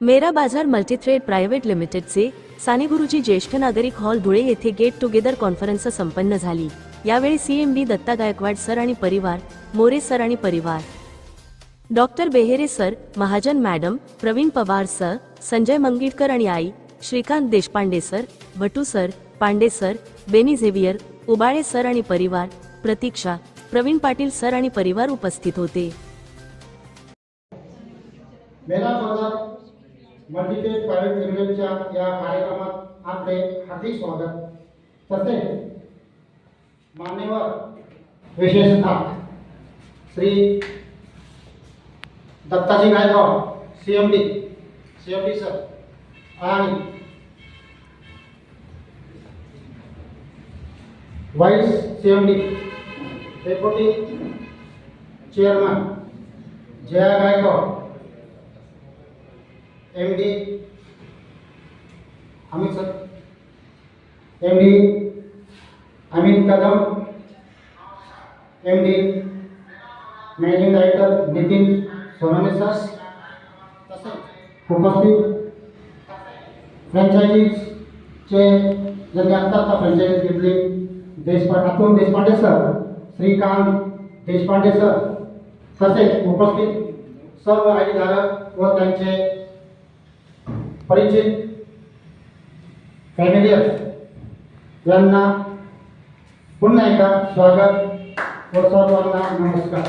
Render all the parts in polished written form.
मेरा बाजार multithread private लिमिटेडचे साने गुरुजी ज्येष्ठ नागरिक हॉल धुळे येथे गेट टुगेदर कॉन्फरन्स संपन्न झाली। यावेळी सीएमडी दत्ता गायकवाड सर आणि परिवार, मोरे सर आणि परिवार, doctor Behere sir, Mahajan madam, Pravin Pawar sir, Sanjay Mangitkar आणि आई, Shrikant Deshpande sir, Bhatu sir, Pande sir, Benny Xavier, Ubale sir आणि परिवार, प्रतीक्षा, प्रवीण पाटील सर आणि परिवार उपस्थित होते। मेरा बाजार मल्टीथ्रेड प्रायव्हेट लिमिटेडच्या या कार्यक्रमात आपले हार्दिक स्वागत। तसेच मान्यवर विशेषतः श्री दत्ताजी गायकवाड सीएमडी सर आणि vice CMD deputy chairman Jaya Gaikwad, MD Amit sir, MD Amit Kadam, MD managing director Nitin Sonane sir, तसेच उपस्थित फ्रँचायझीचे ज्यांनी आत्ता फ्रँचायझी घेतली अतुल देशपांडे सर, श्रीकांत देशपांडे सर, तसेच उपस्थित सर्व आयडीधारक व त्यांचे परिचित फॅमिलियर यांना पुन्हा एकदा स्वागत व सर्वांना नमस्कार।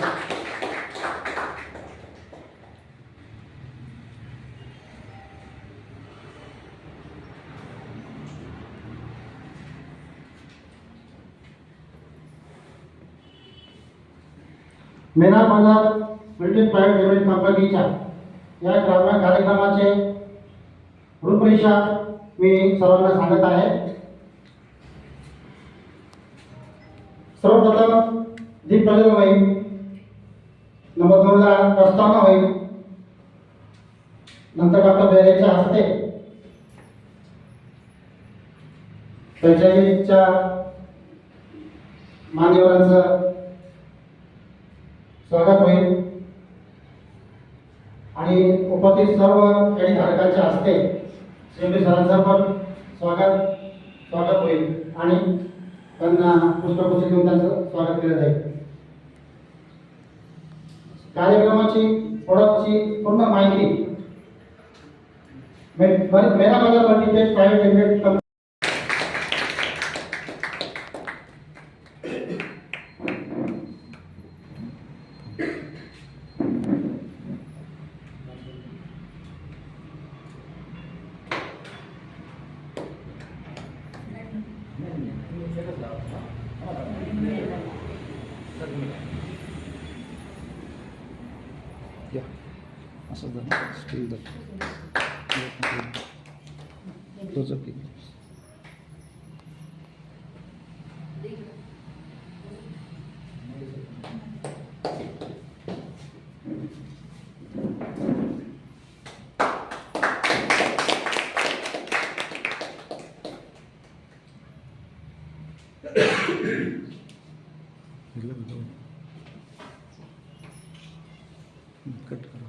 मेरा बाजार मल्टीथ्रेड प्रायव्हेट लिमिटेड कंपनीच्या या कार्यक्रमाचे रूपरेषा मी सर्वांना सांगत आहे। सर्वप्रथम दीप प्रज्वलन होईल, नंबर 2 ला प्रस्तावना होईल, नंतर डॉक्टर बेहेरेच्या हस्ते फ्रँचायझीच्या मान्यवरांचं स्वागत होईल आणि उपस्थित सर्व धारकांच्या हस्ते सीएमडी सरांचं पण स्वागत होईल आणि त्यांना पुष्पगुच्छ देऊन त्यांचं स्वागत केलं जाईल। कार्यक्रमाची प्रोडक्टची पूर्ण माहिती मेरा बाजार मल्टीथ्रेड प्रायव्हेट लिमिटेड या असं झालं स्टील कट करो।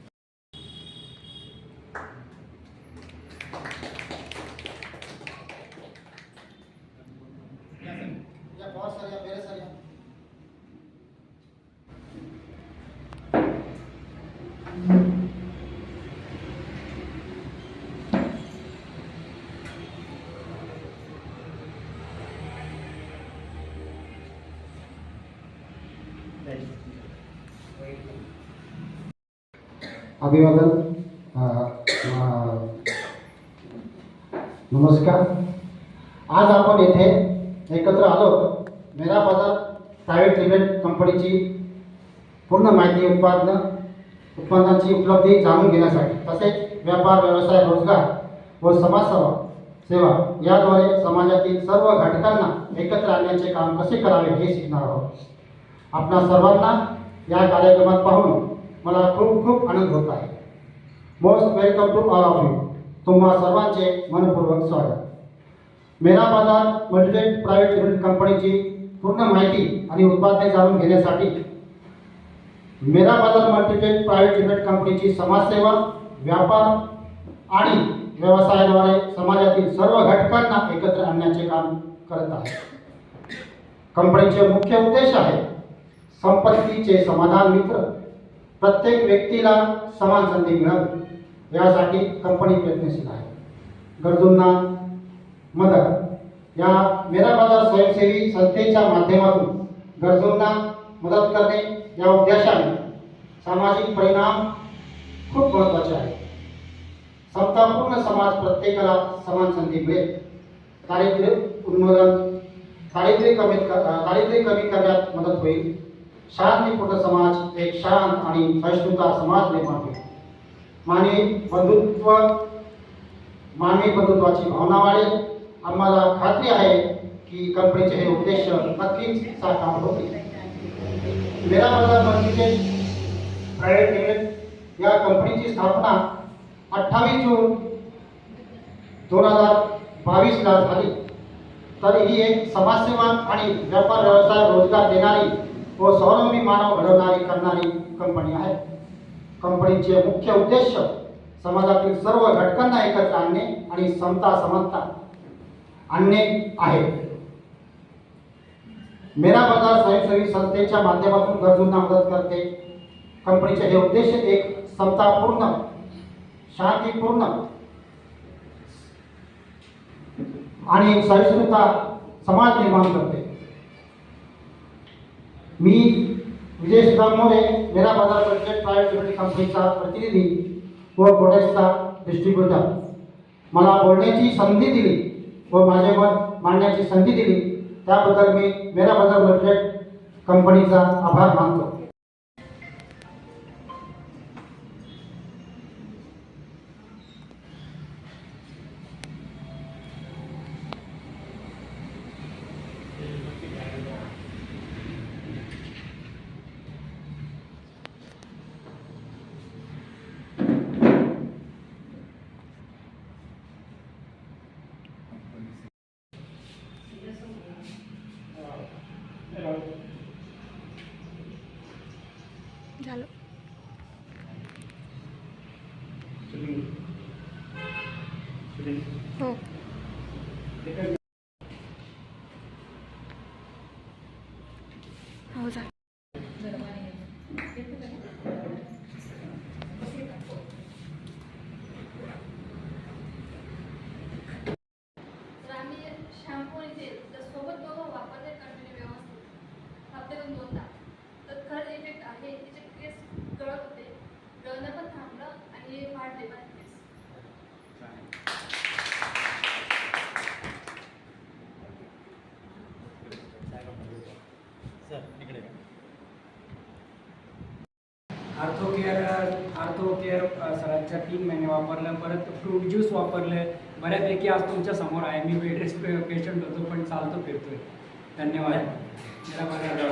अभिवादन, नमस्कार। आज आपण येथे एकत्र आलो मेरा बाजार प्रायव्हेट लिमिटेड कंपनीची पूर्ण माहिती, उत्पादनाची उपलब्धी जाणून घेण्यासाठी, तसेच व्यापार, व्यवसाय, रोजगार व समाजसेवा याद्वारे समाजातील सर्व घटकांना एकत्र आणण्याचे काम कसे करावे हे शिकणार आहोत। आपणा सर्वांना या कार्यक्रमात पाहून मला खूप आनंद होत आहे। Most welcome to all of you. तुम्हा सर्वांचे मनपूर्वक स्वागत। मेरा बाजार मल्टीथ्रेड प्रायव्हेट लिमिटेड कंपनीची पूर्ण माहिती आणि उत्पादने जाणून घेण्यासाठी मेरा बाजार मल्टीथ्रेड प्रायव्हेट लिमिटेड कंपनीची समाजसेवा, व्यापार आणि व्यवसायाद्वारे समाजातील सर्व घटकांना एकत्र आणण्याचे काम करत आहे. कंपनीचे मुख्य उद्देश आहे संपत्तीचे समाधान मित्र, प्रत्येक व्यक्तीला समान संधी मिळावी यासाठी कंपनी प्रयत्नशील आहे. गरजूंना मदत या मेरा बाजार स्वयंसेवी संस्थेच्या माध्यमातून गरजूंना मदत करणे या उद्देशाने सामाजिक परिणाम खूप महत्त्वाचे आहे. समतापूर्ण समाज प्रत्येकाला समान संधी मिळेल, दारिद्र्य उन्मूलन, दारिद्र्य कमी करण्यात मदत होईल, शांतीपूर्ण समाज एक शांत आणि सहिष्णुता समाज निर्माण होईल, मानवी बंधुत्वाची भावना वाढेल. आम्हाला खात्री आहे की कंपनीचे हे उद्देश नक्कीच साकार होतील. मेरा बाजार मर्चंटाइज प्रायव्हेट लिमिटेड या कंपनीची स्थापना 28 जून 2022 ला झाली. तर ही एक समाजसेवा आणि व्यापार व्यवसाय रोजगार देणारी व स्वावलंबी मानव करणारी कंपनी आहे. कंपनीचे मुख्य उद्देश समाजातील सर्व घटकांना एकत्र आणणे आणि समता आणणे आहे. मेरा बाजार स्वयंसेवी संस्थेच्या माध्यमातून गरजूंना मदत करते. कंपनीचे हे उद्देश एक समतापूर्ण, शांतीपूर्ण आणि सहिष्णुता समाज निर्माण करते. मी विजय सुदाम मोरे, मेरा बाजार प्रायव्हेट लिमिटेड कंपनीचा प्रतिनिधी व प्रोडक्ट्सचा डिस्ट्रीब्युटर. मला बोलण्याची संधी दिली व माझे मत मांडण्याची संधी दिली त्याबद्दल मी मेरा बाजार लिमिटेड कंपनीचा आभार मानतो. झालं. हो. हो झालं. तर आम्ही शॅम्पू आणि तेल जर सोबत दोघं वापरले कंटिन्यू व्यवस्थित हप्त्यातून 2दा तर खरंच इफेक्ट आहे. तिचे केस गळत होते, गळणं पण थांबलं आणि वाढले पण केस. आर्थो केअर सरांच्या 3 महिने वापरलं. परत फ्रूट ज्यूस वापरलं. बऱ्यापैकी आज तुमच्या समोर आहे. मी बेड रेस्ट पेशंट होतो पण चालतो फिरतोय. धन्यवाद. मेरा बाजार.